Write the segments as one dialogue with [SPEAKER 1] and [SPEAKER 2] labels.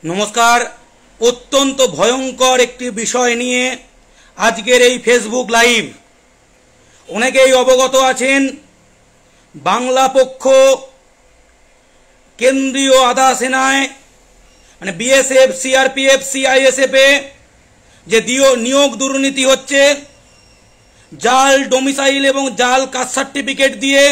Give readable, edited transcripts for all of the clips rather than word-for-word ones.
[SPEAKER 1] नमस्कार। अत्यंत भयंकर एक विषय निये आजकेर এই फेसबुक लाइव। अनेकेई अवगत आছেন बांगला पक्ष केंद्रीय आधा सेनाय माने बीएसएफ सीआरपीएफ सीआईएसएफ जे नियोग दुर्नीति होच्छे जाल डोमिसाइल एवं जाल कास्ट सार्टिफिकेट दिए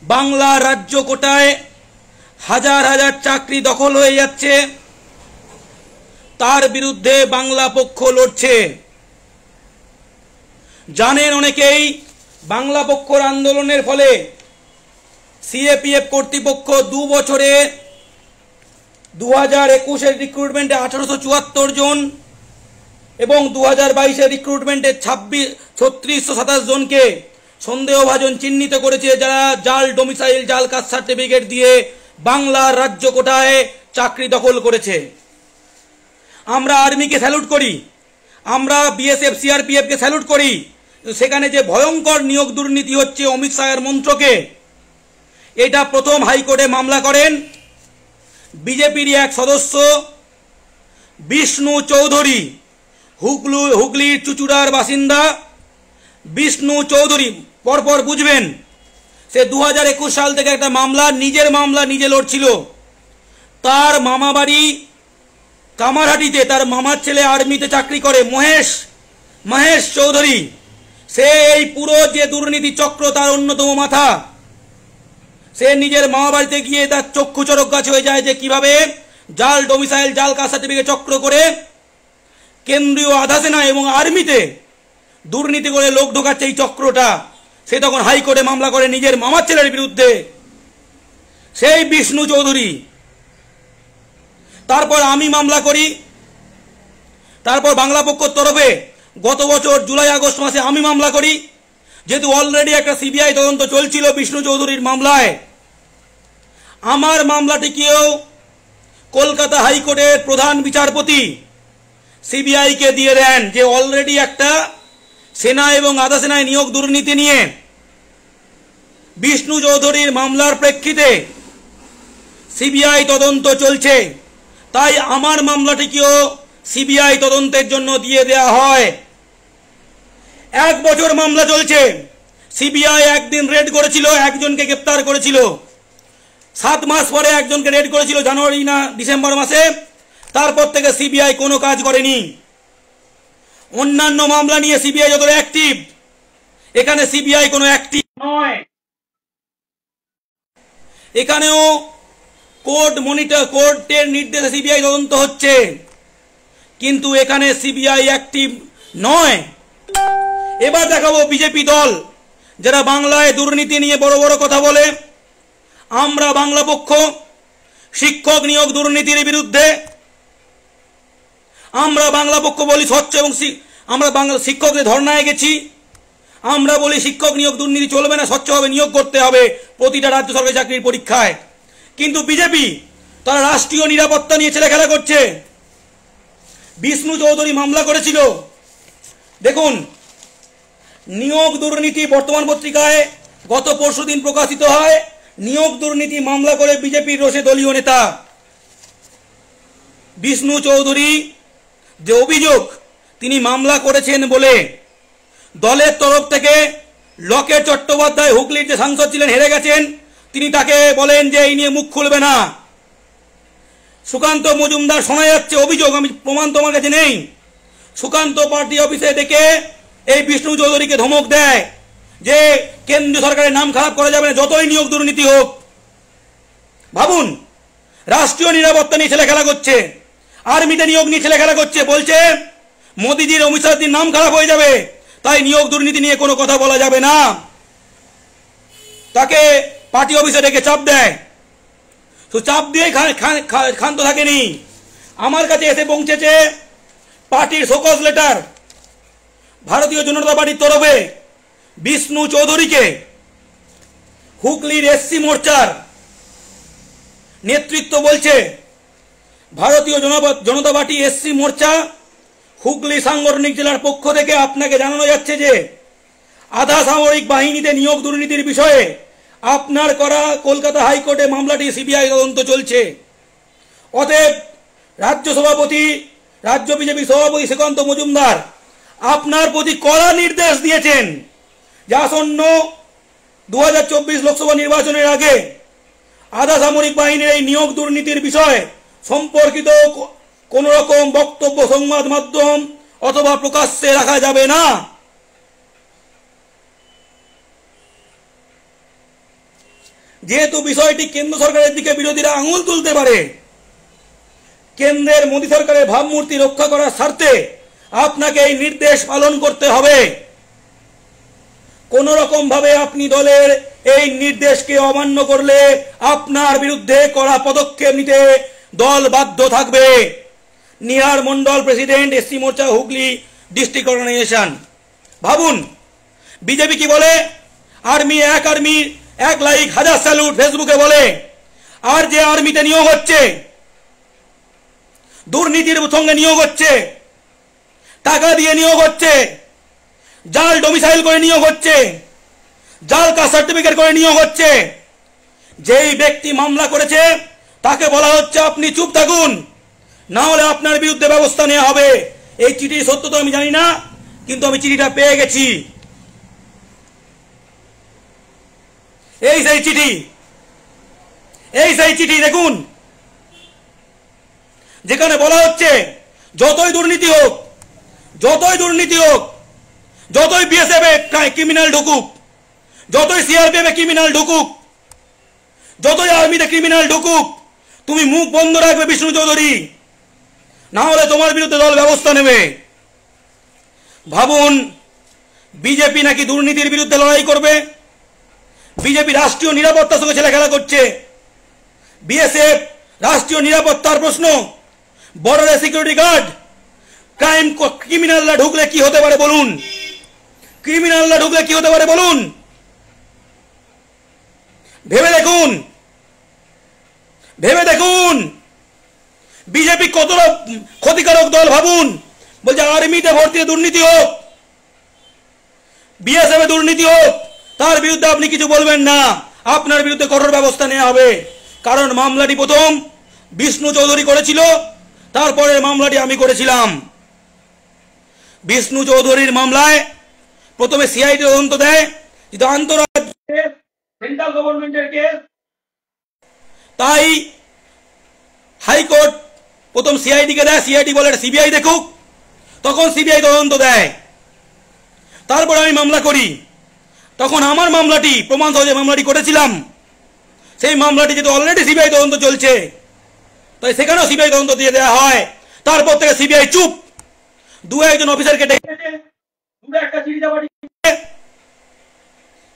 [SPEAKER 1] बांगला राज्य कोटाय हजार हजार चाकरी दखल हो जाच्छे, तार बिरुद्धे बांगला पक्ष लड़छे। जानेन अनेकेई बांगला पक्षर आंदोलनेर फले सीएपीएफ कर्तृपक्ष 2 बछरे 2021 रिक्रुटमेंटे 1874 जन एवं 2022 रिक्रुटमेंटे 3627 जन के सन्देहभाजन चिन्हित करेছে যারা জাল ডোমিসাইল জাল কাস্ট সার্টিফিকেট দিয়ে বাংলা রাজ্য কোটায় চাকরি দখল করেছে। আমরা আর্মিকে স্যালুট করি, আমরা বিএসএফ সিআরপিএফ কে স্যালুট করি। সেখানে যে ভয়ঙ্কর নিয়োগ দুর্নীতি হচ্ছে অমিত শাহের মন্ত্রকে, এটা প্রথম হাইকোর্টে মামলা করেন বিজেপির এক সদস্য বিষ্ণু চৌধুরী, হুগলির চুচুড়ার বাসিন্দা বিষ্ণু চৌধুরী। পরপর বুঝবেন, সে 2021 সাল থেকে একটা মামলা নিজে লড়ছিল। তার মামা বাড়ি কামারহাটিতে, তার মামার ছেলে আর্মিতে চাকরি করে মহেশ চৌধুরী। সে এই পুরো যে দুর্নীতি চক্র তার অন্যতম মাথা। সে নিজের মামা বাড়িতে গিয়ে তার চক্ষু চরক গাছ হয়ে যায় যে কিভাবে জাল ডোমিসাইল জাল কাস্ট সার্টিফিকেট চক্র করে কেন্দ্রীয় আধা সেনা এবং আর্মিতে দুর্নীতি করে লোক ঢোকাচ্ছে এই চক্রটা। সে তখন হাইকোর্টে মামলা করে নিজের মামার ছেলের বিরুদ্ধে, সেই বিষ্ণু চৌধুরী। তারপর আমি মামলা করি, তারপর বাংলা পক্ষের তরফে গত বছর জুলাই আগস্ট মাসে আমি মামলা করি। যেহেতু অলরেডি একটা সিবিআই তদন্ত চলছিল বিষ্ণু চৌধুরীর মামলায়, আমার মামলাটিকেও কলকাতা হাইকোর্টের প্রধান বিচারপতি সিবিআই কে দিয়ে দেন যে অলরেডি একটা সেনা এবং আধা সেনায় নিয়োগ দুর্নীতি নিয়ে বিষ্ণু চৌধুরীর মামলার প্রেক্ষিতে সিবিআই তদন্ত চলছে, তাই আমার মামলাটিকেও সিবিআই তদন্তের জন্য দিয়ে দেয়া হয়। 1 বছর মামলা চলছে। সিবিআই একদিন রেড করেছিল, একজনকে গ্রেফতার করেছিল। 7 মাস পরে একজনকে রেড করেছিল, জানুয়ারি না ডিসেম্বর মাসে। তারপর থেকে সিবিআই কোনো কাজ করেনি। অন্যান্য মামলা নিয়ে সিবিআই যত অ্যাক্টিভ, এখানে সিবিআই কোনো অ্যাক্টিভ নয়। এখানেও কোর্টের নির্দেশে সিবিআই তদন্ত হচ্ছে, কিন্তু এখানে সিবিআই অ্যাক্টিভ নয়। এবার দেখাবো বিজেপি দল যারা বাংলায় দুর্নীতি নিয়ে বড় বড় কথা বলে। আমরা বাংলা পক্ষ শিক্ষক নিয়োগ দুর্নীতির বিরুদ্ধে, আমরা বাংলা পক্ষ বলি স্বচ্ছ এবং আমরা বাংলা শিক্ষকদের ধর্নায় গেছি। আমরা বলি শিক্ষক নিয়োগ দুর্নীতি চলবে না, স্বচ্ছভাবে নিয়োগ করতে হবে প্রতিটা রাজ্য সরকারি চাকরির পরীক্ষায়। কিন্তু বিজেপি তারা রাষ্ট্রীয় নিরাপত্তা নিয়ে ছেলে খেলা করছে। বিষ্ণু চৌধুরী মামলা করেছিল। দেখুন, নিয়োগ দুর্নীতি বর্তমান পত্রিকায় গত পরশুদিন প্রকাশিত হয়। নিয়োগ দুর্নীতি মামলা করে বিজেপির রোষে দলীয় নেতা বিষ্ণু চৌধুরী যে অভিযোগ তিনি মামলা করেছেন বলে দলের তরফ থেকে লকেট চট্টোপাধ্যায় হুগলির যে সাংসদ ছিলেন, হেরে গেছেন, তিনি তাকে বলেন যে এই নিয়ে মুখ খুলবে না। সুকান্ত মজুমদার, শোনা যাচ্ছে অভিযোগ, আমি প্রমাণ তোমার কাছে নেই, সুকান্ত পার্টি অফিসে ডেকে এই বিষ্ণু চৌধুরীকে ধমক দেয় যে কেন্দ্রীয় সরকারের নাম খারাপ করা যাবে না যতই নিয়োগ দুর্নীতি হোক। ভাবুন, রাষ্ট্রীয় নিরাপত্তা নিয়ে ছেলে খেলা করছে, আর্মিতে নিয়োগ নিয়ে ছেলে খেলা করছে, বলছে মোদিজির অমিত শাহের নাম খারাপ হয়ে যাবে, তাই নিয়োগ দুর্নীতি নিয়ে কোনো কথা বলা যাবে না। তাকে পার্টি অফিসে ডেকে চাপ দেয়। তো চাপ দিয়ে ক্ষান্ত থাকেনি, আমার কাছে এসে পৌঁছেছে পার্টির শোকজ লেটার ভারতীয় জনতা পার্টির তরফে বিষ্ণু চৌধুরীকে হুগলির এসসি মোর্চার নেতৃত্ব বলছে, ভারতীয় জনতা পার্টি এসসি মোর্চা হুগলি সাংগঠনিক জেলার পক্ষ থেকে আপনাকে জানানো যাচ্ছে যে আধা সামরিক বাহিনীতে নিয়োগ দুর্নীতির বিষয়ে আপনার করা কলকাতা হাইকোর্টে মামলাটি সিবিআই তদন্ত চলছে। অতএব রাজ্য সভাপতি, রাজ্য বিজেপি সভাপতি শ্রীকান্ত মজুমদার আপনার প্রতি কড়া নির্দেশ দিয়েছেন যে আসন্ন 2024 লোকসভা নির্বাচনের আগে আধা সামরিক বাহিনীর এই নিয়োগ দুর্নীতির বিষয়ে সম্পর্কিত কোন রকম বক্তব্য সংবাদ মাধ্যম অথবা প্রকাশ্যে রাখা যাবে না। যেহেতু বিষয়টি কেন্দ্র সরকারের দিকে বিরোধীরা আঙুল তুলতে পারে, কেন্দ্রের মোদী সরকারের ভাবমূর্তি রক্ষা করার স্বার্থে আপনাকে এই নির্দেশ পালন করতে হবে। কোন রকম ভাবে আপনি দলের এই নির্দেশকে অমান্য করলে আপনার বিরুদ্ধে কড়া পদক্ষেপ নিতে দল বাধ্য থাকবে। নিহার মন্ডল, প্রেসিডেন্ট, এসসি মোর্চা, হুগলি ডিস্ট্রিক্ট অর্গানাইজেশন। ভাবুন বিজেপি কি বলে, আর্মি এক লাইক, হাজার স্যালুট ফেসবুকে বলে, আর যে আর্মিতে নিয়োগ হচ্ছে দুর্নীতির সঙ্গে নিয়োগ হচ্ছে, টাকা দিয়ে নিয়োগ হচ্ছে, জাল ডোমিসাইল করে নিয়োগ হচ্ছে, জাল কাস্ট সার্টিফিকেট করে নিয়োগ হচ্ছে। যেই ব্যক্তি মামলা করেছে তাকে বলা হচ্ছে আপনি চুপ থাকুন, না হলে আপনার বিরুদ্ধে ব্যবস্থা নেওয়া হবে। এই চিঠির সত্য তো আমি জানি না, কিন্তু আমি চিঠিটা পেয়ে গেছি। এই সেই চিঠি দেখুন, যেখানে বলা হচ্ছে যতই দুর্নীতি হোক, যতই বিএসএফ এ ক্রিমিনাল ঢুকুক, যতই সিআরপিএফ এ ক্রিমিনাল ঢুকুক, যতই আর্মিতে ক্রিমিনাল ঢুকুক, তুমি মুখ বন্ধ রাখবে বিষ্ণু চৌধুরী, না হলে তোমার বিরুদ্ধে দল ব্যবস্থা নেবে। ভাবুন বিজেপি নাকি দুর্নীতির বিরুদ্ধে লড়াই করবে, বিজেপি রাষ্ট্রীয় নিরাপত্তার সঙ্গে ছেলে খেলা করছে। বিএসএফ রাষ্ট্রীয় নিরাপত্তার প্রশ্ন, বর্ডারে সিকিউরিটি গার্ড, ক্রিমিনালরা ঢুকলে কি হতে পারে বলুন, ভেবে দেখুন বিজেপি কতটা ক্ষতিকারক দল। ভাবুন, বলছে আর্মিতে ভর্তিতে দুর্নীতি হোক, বিএসএফ এ দুর্নীতি হোক, তার বিরুদ্ধে আপনি কিছু বলবেন না, আপনার বিরুদ্ধে কঠোর ব্যবস্থা নেওয়া হবে। কারণ মামলাটি প্রথম বিষ্ণু চৌধুরী করেছিল, তারপরে মামলাটি আমি করেছিলাম। বিষ্ণু চৌধুরীর মামলায় প্রথমে সিআইডি তদন্ত দেয়, যেটা আন্তঃরাজ্যে সেন্ট্রাল গভর্নমেন্টের কেস, তাই হাইকোর্ট প্রথম সিআইডি কে দেয়, সিআইডি বলে সিবিআই দেখুক, তখন সিবিআই তদন্ত দেয়। তারপর আমি মামলা করি, তখন আমার মামলাটি প্রমাণ সহ যে মামলাটি করেছিলাম, সেই মামলাটি যেহেতু অলরেডি সিবিআই তদন্ত চলছে, তাই সেখানেও সিবিআই তদন্ত দিয়ে দেওয়া হয়। তারপর থেকে সিবিআই চুপ, দু একজন অফিসারকে ডেকেছে,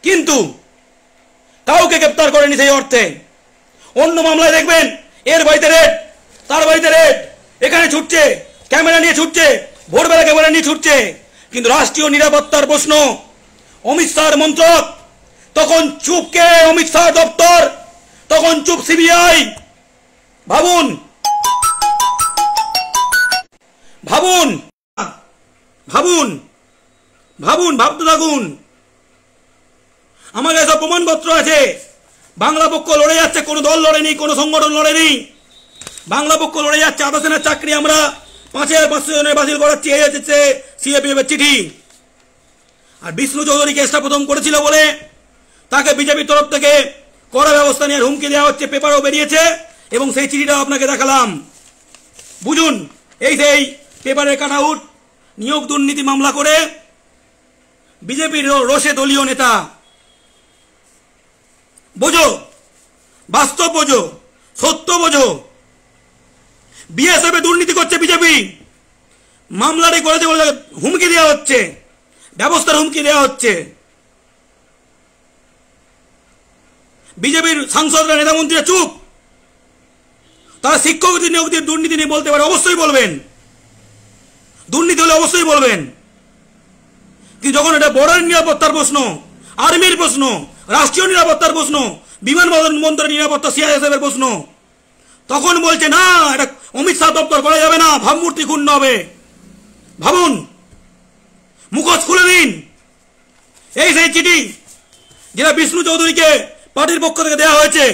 [SPEAKER 1] কিন্তু কাউকে গ্রেপ্তার করেনি সেই অর্থে। অন্য মামলায় দেখবেন এর বাড়িতে রেড, তার বাড়িতে রেড, এখানে ছুটছে, ক্যামেরা নিয়ে ছুটছে, ভোরবেলা ক্যামেরা নিয়ে ছুটছে। কিন্তু রাষ্ট্রীয় নিরাপত্তার প্রশ্ন, অমিত শাহর মন্ত্রক, তখন চুপ কে? অমিত শাহ দপ্তর, তখন চুপ সিবিআই। ভাবুন, ভাবতে থাকুন। আমার কাছে প্রমাণপত্র আছে, বাংলা পক্ষ লড়ে যাচ্ছে, কোনো দল লড়েনি, কোনো সংগঠন লড়েনি, বাংলা পক্ষ লড়ে যাচ্ছে। আধা সেনার চাকরি আমরা 5,500 জনের বাতিল করাচ্ছি, এই হচ্ছে সিএপিএফ এর চিঠি। আর বিষ্ণু চৌধুরী কেসটা প্রথম করেছিল বলে তাকে বিজেপির তরফ থেকে কড়া ব্যবস্থা নেওয়ার হুমকি দেওয়া হচ্ছে, পেপারও বেরিয়েছে, এবং সেই চিঠিটাও আপনাকে দেখালাম। বুঝুন, এই সেই পেপারের কাট আউট, নিয়োগ দুর্নীতি মামলা করে বিজেপির রোষে দলীয় নেতা। বোঝো, বাস্তব বোঝো, সত্য বোঝো। বিএসএফ এ দুর্নীতি করছে বিজেপি, মামলাটি করেছে বলে হুমকি দেওয়া হচ্ছে, ব্যবস্থার হুমকি দেওয়া হচ্ছে। বিজেপির সাংসদরা, নেতা মন্ত্রীরা চুপ। তারা শিক্ষক নিয়োগের দুর্নীতি নিয়ে বলতে পারে, অবশ্যই বলবেন, দুর্নীতি হলে অবশ্যই বলবেন। কিন্তু যখন এটা বর্ডার নিরাপত্তার প্রশ্ন, আর্মির প্রশ্ন, রাষ্ট্রীয় নিরাপত্তার প্রশ্ন, বিমানবন্দরের নিরাপত্তা, সিআইএসএফ এর প্রশ্ন, তখন বলছে না, এটা অমিত শাহ দপ্তর করা যাবে না, ভাবমূর্তি ক্ষুণ্ণ হবে। ভাবুন, মুখোশ খুলে দিন। এই সেই চিঠি যেটা বিষ্ণু চৌধুরীকে পার্টির পক্ষ থেকে দেওয়া হয়েছে,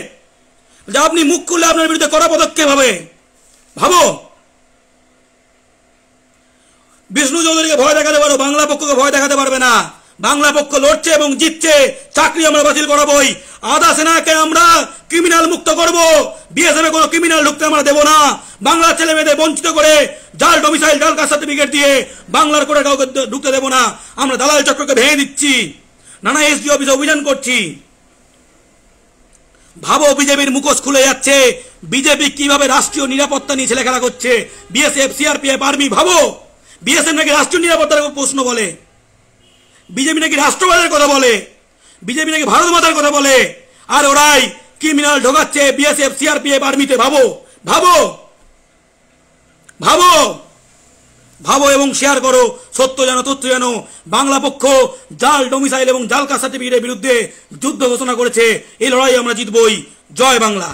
[SPEAKER 1] যে আপনি মুখ খুললে আপনার বিরুদ্ধে কড়া পদক্ষেপ হবে। ভাবো। বিষ্ণু চৌধুরীকে ভয় দেখাতে পারো, বাংলা পক্ষকে ভয় দেখাতে পারবে না। বাংলা পক্ষ লড়ছে এবং জিতছে, চাকরি আমরা বাতিল করাবোই। আধা সেনাকে আমরা ক্রিমিনাল মুক্ত করব, বিএসএফ এ কোনো ক্রিমিনাল ঢুকতে আমরা দেবো না। বাংলার ছেলে মেয়েদের বঞ্চিত করে জাল ডোমিসাইল জাল কাস্ট সার্টিফিকেট দিয়ে বাংলার করে কাউকে ঢুকতে দেবো না। আমরা দালাল চক্রকে ভেঙে দিচ্ছি, নানা এসডি অফিসে অভিযান করছি। ভাবো বিজেপির মুখোশ খুলে যাচ্ছে, বিজেপি কিভাবে রাষ্ট্রীয় নিরাপত্তা নিয়ে ছেলে খেলা করছে। বিএসএফ সিআরপিএফ আর্মি, ভাবো বিএসএফ নাকি রাষ্ট্রীয় নিরাপত্তার প্রশ্ন বলে, বিজেপি নাকি রাষ্ট্রবাদের কথা বলে, বিজেপি নাকি ভারত মাতার কথা বলে, আর ওরাই ক্রিমিনাল ঢোকাচ্ছে বিএসএফ সিআরপিএফ আর্মিতে। ভাবো ভাবো ভাবো ভাবো এবং শেয়ার করো। সত্য জানো, তথ্য জানো। বাংলা পক্ষ জাল ডোমিসাইল এবং জাল কাস্ট সার্টিফিকেটের বিরুদ্ধে যুদ্ধ ঘোষণা করেছে। এই লড়াই আমরা জিতবই। জয় বাংলা।